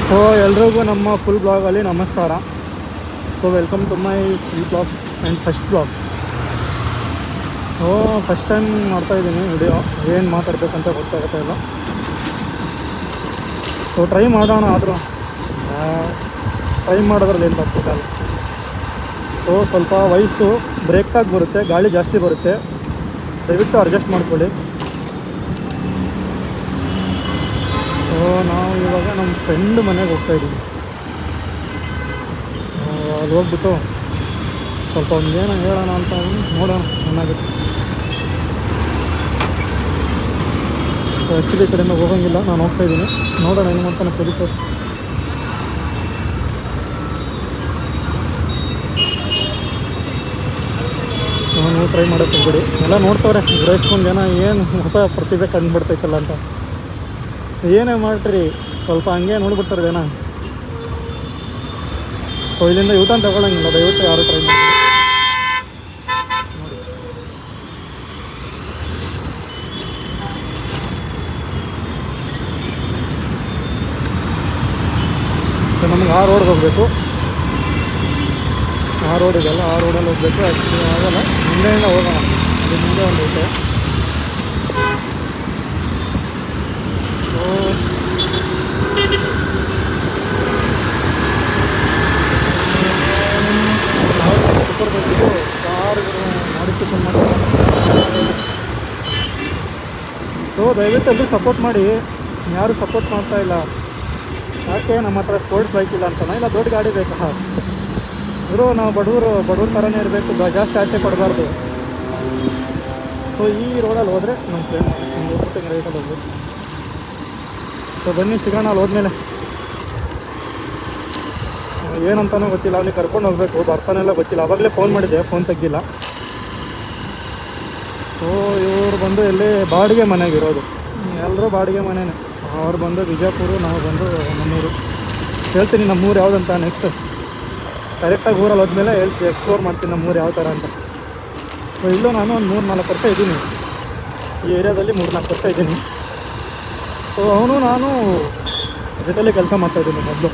So ಎಲ್ರಿಗೂ ನಮ್ಮ full ಬ್ಲಾಗಲ್ಲಿ ನಮಸ್ಕಾರ. So welcome to my free blog and first blog. First time ಮಾಡ್ತಾಯಿದ್ದೀನಿ ವಿಡಿಯೋ, ಏನು ಮಾತಾಡಬೇಕಂತ ಗೊತ್ತಾಗ್ತಾ ಇಲ್ಲ. ಸೊ ಟ್ರೈ ಮಾಡೋಣ, ಆದರೂ ಟ್ರೈ ಮಾಡೋದ್ರಲ್ಲಿ ಏನು ತಪ್ಪಿಲ್ಲ. ಸೊ ಸ್ವಲ್ಪ ವಾಯ್ಸು ಬ್ರೇಕಾಗಿ ಬರುತ್ತೆ, ಗಾಳಿ ಜಾಸ್ತಿ ಬರುತ್ತೆ, ದಯವಿಟ್ಟು ಅಡ್ಜಸ್ಟ್ ಮಾಡ್ಕೊಳ್ಳಿ. ಸೊ ನಾವು ಇವಾಗ ನಮ್ಮ ಫ್ರೆಂಡ್ ಮನೆಗೆ ಹೋಗ್ತಾಯಿದ್ದೀವಿ. ಅಲ್ಲಿ ಹೋಗ್ಬಿಟ್ಟು ಸ್ವಲ್ಪ ಒಂದೇನೋ ಹೇಳೋಣ ಅಂತ ನೋಡೋಣ ಚೆನ್ನಾಗುತ್ತೆ. ಸೊ ಆ್ಯಕ್ಚುಲಿ ಈ ಕಡೆಯಿಂದ ಹೋಗೋಂಗಿಲ್ಲ, ನಾನು ಹೋಗ್ತಾಯಿದ್ದೀನಿ, ನೋಡೋಣ ಏನು ಮಾಡ್ತಾನೆ ಪೊಲೀಸರು. ನಾನು ಟ್ರೈ ಮಾಡೋಕ್ಕೆ ಹೋಗ್ಬಿಡಿ, ಎಲ್ಲ ನೋಡ್ತವ್ರೆ ಗ್ರಹಿಸ್ಕೊಂಡು ಜನ ಏನು ಹೊಸ ಪ್ರತಿಭೆ ಕಂಡುಬಿಡ್ತೈತಲ್ಲ ಅಂತ. ಏನೇ ಮಾಡ್ರಿ ಸ್ವಲ್ಪ ಹಂಗೆ ನೋಡ್ಬಿಡ್ತಾರೆ ಜನ. ಸೊ ಇಲ್ಲಿಂದ ಯೂಟರ್ನ್ ತಗೊಳ್ಳೋಂಗಿಲ್ಲ, ದಯವಿಟ್ಟು ಯಾರು ಟ್ರೈ ಮಾಡಿ. ಸೊ ನಮ್ಗೆ ಆ ರೋಡ್ಗೆ ಹೋಗಬೇಕು, ಆ ರೋಡ್ ಇದೆಯಲ್ಲ ಆ ರೋಡಲ್ಲಿ ಹೋಗಬೇಕು. ಆ್ಯಕ್ಚುಲಿ ಆಗಲ್ಲ, ಮುಂದೆಯಿಂದ ಹೋಗೋಣ, ಅದು ಮುಂದೆ ಒಂದು ಐತೆ. ಸೊ ಕಾರುಗಳು ಮಾಡಿಸ್ಕೊಂಡು ಸೊ ದಯವಿಟ್ಟು ಎಲ್ಲರೂ ಸಪೋರ್ಟ್ ಮಾಡಿ. ಯಾರು ಸಪೋರ್ಟ್ ಮಾಡ್ತಾ ಇಲ್ಲ, ಯಾಕೆ ನಮ್ಮ ಹತ್ರ ಸ್ಪೋರ್ಟ್ಸ್ ಬೈಕ್ ಇಲ್ಲ ಅಂತನಾ, ಇಲ್ಲ ದೊಡ್ಡ ಗಾಡಿ ಬೇಕಾ? ಇರೋ ನಾವು ಬಡವ್ರ ಥರನೇ ಇರಬೇಕು, ಜಾಸ್ತಿ ಆಸೆ ಪಡಬಾರ್ದು. ಸೊ ಈ ರೋಡಲ್ಲಿ ಹೋದರೆ ನಮ್ಮ ಫ್ರೆಂಡ್ ಒಂದು ಹೋಗ್ಬಿಟ್ಟು ರೈಟಲ್ಲಿ ಹೋಗ್ಬೋದು. ಸೊ ಬನ್ನಿ ಸಿಗೋಣ ಅಲ್ಲಿ ಹೋದ್ಮೇಲೆ. ಏನಂತಾನೂ ಗೊತ್ತಿಲ್ಲ, ಅವ್ನಿಗೆ ಕರ್ಕೊಂಡು ಹೋಗಬೇಕು, ಬರ್ತಾನೆಲ್ಲ ಗೊತ್ತಿಲ್ಲ. ಆವಾಗಲೇ ಫೋನ್ ಮಾಡಿದ್ದೆ, ಫೋನ್ ತೆಗ್ದಿಲ್ಲ. ಸೊ ಇವರು ಬಂದು ಎಲ್ಲಿ ಬಾಡಿಗೆ ಮನೆಗಿರೋದು, ಎಲ್ಲರೂ ಬಾಡಿಗೆ ಮನೆಯೇ. ಅವ್ರು ಬಂದು ವಿಜಯಪುರ, ನಾವು ಬಂದು ನಮ್ಮೂರು. ಹೇಳ್ತೀನಿ ನಮ್ಮೂರು ಯಾವುದಂತ ನೆಕ್ಸ್ಟ್ ಕರೆಕ್ಟಾಗಿ ಊರಲ್ಲಿ ಹೋದ್ಮೇಲೆ ಎಕ್ಸ್ಪ್ಲೋರ್ ಮಾಡ್ತೀನಿ ನಮ್ಮೂರು ಯಾವ ಥರ ಅಂತ. ಸೊ ಇಲ್ಲೂ ನಾನು ಒಂದು 3-4 ವರ್ಷ ಇದ್ದೀನಿ, ಈ ಏರಿಯಾದಲ್ಲಿ 3-4 ವರ್ಷ ಇದ್ದೀನಿ. ಸೊ ಅವನು ನಾನು ಜೊತೆಯಲ್ಲಿ ಕೆಲಸ ಮಾಡ್ತಾಯಿದ್ದೀನಿ ಮೊದಲು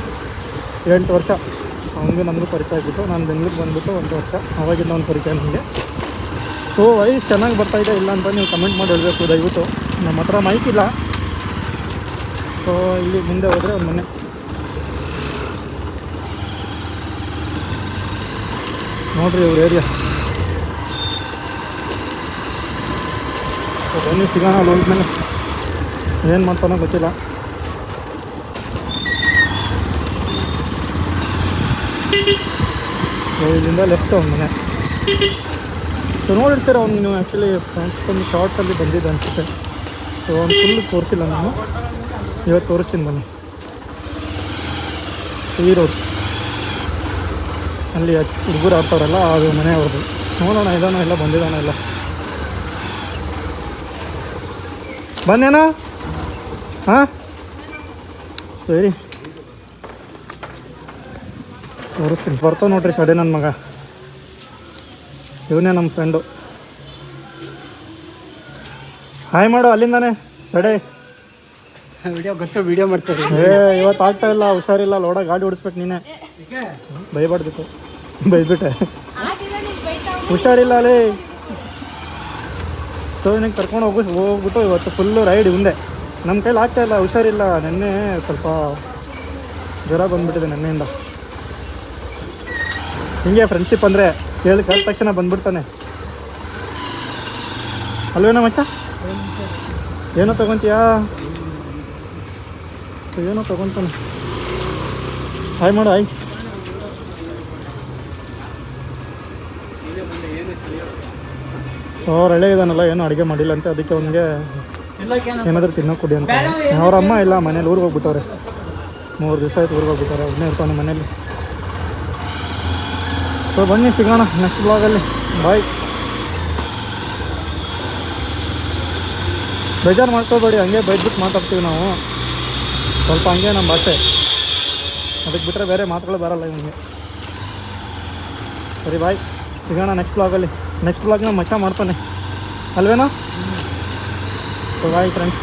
8 ವರ್ಷ. ಅವನಿಗೆ ನಮಗೂ ಪರಿಚಯ ಆಗಿತ್ತು. ನಾನು ಬೆಂಗಳೂರಿಗೆ ಬಂದುಬಿಟ್ಟು 1 ವರ್ಷ, ಅವಾಗಿಂದ ಒಂದು ಪರಿಚಯ ನನಗೆ. ಸೊ ವಾಯ್ಸ್ ಚೆನ್ನಾಗಿ ಬರ್ತಾಯಿದೆ ಇಲ್ಲ ಅಂತ ನೀವು ಕಮೆಂಟ್ ಮಾಡಿ ಹೇಳಬೇಕು ದಯವಿಟ್ಟು. ನಮ್ಮ ಹತ್ರ ಮೈಕ್ ಇಲ್ಲ. ಸೊ ಇಲ್ಲಿ ಮುಂದೆ ಹೋದರೆ ಒಂದು ಮನೆ, ನೋಡಿರಿ ಇವ್ರ ಏರಿಯಾ. ಸೊ ಬನ್ನಿ ಸಿಗೋಣ ಅಲ್ಲಿ ಹೋದ್ಮೇಲೆ, ಏನು ಮಾಡ್ತಾನೋ ಗೊತ್ತಿಲ್ಲ. ಸೊ ಇಲ್ಲಿಂದ ಲೆಫ್ಟ್ ಅವ್ನ ಮನೆ. ಸೊ ನೋಡಿರ್ತೀರ ಅವ್ನು, ನೀವು ಆ್ಯಕ್ಚುಲಿ ಒಂದು ಶಾರ್ಟ್ಸಲ್ಲಿ ಬಂದಿದ್ದೆ ಅನಿಸುತ್ತೆ. ಸೊ ಅವ್ನು ಫುಲ್ ತೋರಿಸಿಲ್ಲ, ನಾನು ಇವತ್ತು ತೋರಿಸ್ತೀನಿ ಬನ್ನಿ. ಈ ರೋಡ್ ಅಲ್ಲಿ ಹುಡುಗರು ಆಡ್ತಾರಲ್ಲ, ಅದು ಮನೆ ಅವ್ರದ್ದು. ನೋಡೋಣ ಇದಾನೋ ಇಲ್ಲ, ಬಂದಿದ್ದಾನೋ ಇಲ್ಲ. ಬಂದೇನಾ? ಹಾಂ ಸರಿ, ತೋರಿಸ್ತೀನಿ. ಬರ್ತಾವೆ ನೋಡ್ರಿ ಸಡೆ ನನ್ನ ಮಗ, ಇವನೇ ನಮ್ಮ ಫ್ರೆಂಡು. ಹಾಯ್ ಮಾಡು ಅಲ್ಲಿಂದಾನೆ ಸಡೆ. ವಿಡಿಯೋ ಗೊತ್ತು, ವಿಡಿಯೋ ಮಾಡ್ತಾರೆ. ಇವತ್ತು ಆಗ್ತಾ ಇಲ್ಲ, ಹುಷಾರಿಲ್ಲ, ಲೋಡ ಗಾಡಿ ಓಡಿಸ್ಬೇಕು ನೀನೇ. ಬೈಬಾರ್ದಿತ್ತು, ಬೈದ್ಬಿಟ್ಟೆ. ಹುಷಾರಿಲ್ಲ ಅಲ್ಲಿ. ಸೊ ನಿನಗೆ ಕರ್ಕೊಂಡು ಹೋಗ್ಬಿಟ್ಟು ಇವತ್ತು ಫುಲ್ಲು ರೈಡ್ ಮುಂದೆ. ನಮ್ಮ ಕೈಲಿ ಆಗ್ತಾ ಇಲ್ಲ, ಹುಷಾರಿಲ್ಲ. ನೆನ್ನೆ ಸ್ವಲ್ಪ ಜ್ವರ ಬಂದುಬಿಟ್ಟಿದೆ ನೆನ್ನೆಯಿಂದ. ಹಿಂಗೆ ಫ್ರೆಂಡ್ಶಿಪ್ ಅಂದರೆ ಕೇಳಿ ಕರೆದ ತಕ್ಷಣ ಬಂದ್ಬಿಡ್ತಾನೆ ಅಲ್ವೇನೋ ಮಚ್ಚ? ಏನೋ ತೊಗೊತೀಯಾ? ಏನೋ ತೊಗೊತಾನೆ. ಹಾಯ್ ಮಾಡು, ಹಾಯ್. ಅವ್ರು ಹಳೆ ಇದಾನಲ್ಲ, ಏನೋ ಅಡುಗೆ ಮಾಡಿಲ್ಲ ಅಂತ, ಅದಕ್ಕೆ ಅವನಿಗೆ ಏನಾದರೂ ತಿನ್ನೋಕೆ ಕೊಡಿ ಅಂತ. ಅವ್ರ ಅಮ್ಮ ಇಲ್ಲ, ಮನೇಲಿ ಊರಿಗೆ ಹೋಗ್ಬಿಟ್ಟವ್ರೆ. 3 ದಿವಸ ಆಯ್ತು ಊರಿಗೆ ಹೋಗ್ಬಿಟ್ಟವ್ರೆ, ಒಬ್ಬನೇ ಇರ್ತಾನೆ ಮನೇಲಿ. ಸೊ ಬನ್ನಿ ಸಿಗೋಣ ನೆಕ್ಸ್ಟ್ ಬ್ಲಾಗಲ್ಲಿ. ಬಾಯ್. ಬೇಜಾರು ಮಾಡ್ಕೋಬೇಡಿ, ಹಂಗೆ ಬೈದ್ಬಿಟ್ಟು ಮಾತಾಡ್ತೀವಿ ನಾವು, ಸ್ವಲ್ಪ ಹಂಗೆ ನಮ್ಮ ಭಾಷೆ. ಅದಕ್ಕೆ ಬಿಟ್ಟರೆ ಬೇರೆ ಮಾತುಗಳು ಬರಲ್ಲ ಇವನಿಗೆ. ಸರಿ ಬಾಯ್, ಸಿಗೋಣ ನೆಕ್ಸ್ಟ್ ಬ್ಲಾಗಲ್ಲಿ. ನೆಕ್ಸ್ಟ್ ಬ್ಲಾಗ್ನ ಮಚ್ಚ ಮಾಡ್ತಾನೆ ಅಲ್ವೇನೋ? So bye friends.